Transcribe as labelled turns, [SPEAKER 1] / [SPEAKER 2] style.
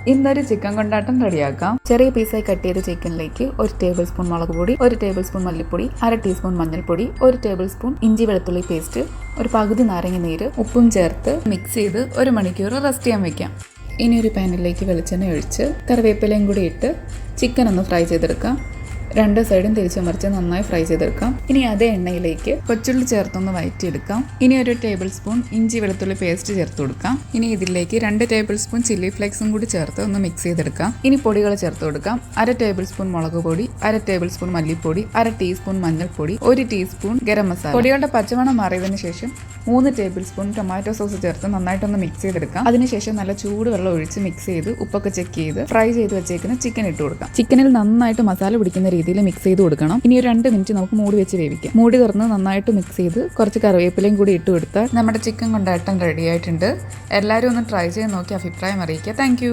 [SPEAKER 1] ഇന്നൊരു ചിക്കൻ കൊണ്ടാട്ടം റെഡിയാക്കാം. ചെറിയ പീസായി കട്ട് ചെയ്ത ചിക്കനിലേക്ക് 1 ടേബിൾ സ്പൂൺ മുളക് പൊടി, 1 ടേബിൾ സ്പൂൺ മല്ലിപ്പൊടി, 1/2 ടീസ്പൂൺ മഞ്ഞൾപ്പൊടി, 1 ടേബിൾ സ്പൂൺ ഇഞ്ചി വെളുത്തുള്ളി പേസ്റ്റ്, ഒരു പകുതി നാരങ്ങ നീര്, ഉപ്പും ചേർത്ത് മിക്സ് ചെയ്ത് 1 മണിക്കൂർ റെസ്റ്റ് ചെയ്യാൻ വെക്കാം. ഇനി ഒരു പാനിലേക്ക് വെളിച്ചെണ്ണ ഒഴിച്ച് കറിവേപ്പിലയും കൂടി ഇട്ട് ചിക്കൻ ഒന്ന് ഫ്രൈ ചെയ്തെടുക്കാം. 2 സൈഡും തിരിച്ചു മറിച്ച് നന്നായി ഫ്രൈ ചെയ്തെടുക്കാം. ഇനി അതേ എണ്ണയിലേക്ക് കൊച്ചുള്ളി ചേർത്തൊന്ന് വഴറ്റിയെടുക്കാം. ഇനി 1 ടേബിൾ സ്പൂൺ ഇഞ്ചി വെളുത്തുള്ളി പേസ്റ്റ് ചേർത്ത് കൊടുക്കാം. ഇനി ഇതിലേക്ക് 2 ടേബിൾ സ്പൂൺ ചില്ലി ഫ്ലേക്സും കൂടി ചേർത്ത് ഒന്ന് മിക്സ് ചെയ്തെടുക്കാം. ഇനി പൊടികൾ ചേർത്ത് കൊടുക്കാം. 1/2 ടേബിൾ സ്പൂൺ മുളക് പൊടി, 1/2 ടേബിൾ സ്പൂൺ മല്ലിപ്പൊടി, 1/2 ടീസ്പൂൺ മഞ്ഞൾപ്പൊടി, 1 ടീസ്പൂൺ ഗരം മസാല. പൊടികളുടെ പച്ചമണം മാറിയതിനു ശേഷം 3 ടേബിൾ സ്പൂൺ ടൊമാറ്റോ സോസ് ചേർത്ത് നന്നായിട്ടൊന്ന് മിക്സ് ചെയ്തെടുക്കാം. അതിനുശേഷം നല്ല ചൂട് വെള്ളം ഒഴിച്ച് മിക്സ് ചെയ്ത് ഉപ്പൊക്കെ ചെക്ക് ചെയ്ത് ഫ്രൈ ചെയ്ത് വെച്ചേക്കുന്ന ചിക്കൻ ഇട്ട് കൊടുക്കാം. ചിക്കനിൽ നന്നായിട്ട് മസാല പിടിക്കുന്ന രീതിയിൽ മിക്സ് ചെയ്ത് കൊടുക്കണം. ഇനി ഒരു 2 മിനിറ്റ് നമുക്ക് മൂടി വെച്ച് വേവിക്കാം. മൂടി തുറന്ന് നന്നായിട്ട് മിക്സ് ചെയ്ത് കുറച്ച് കറിവേപ്പിലയും കൂടി ഇട്ട് കൊടുത്താൽ നമ്മുടെ ചിക്കൻ കൊണ്ടാട്ടം റെഡി ആയിട്ടുണ്ട്. എല്ലാവരും ഒന്ന് ട്രൈ ചെയ്ത് നോക്കി അഭിപ്രായം അറിയിക്കുക. താങ്ക്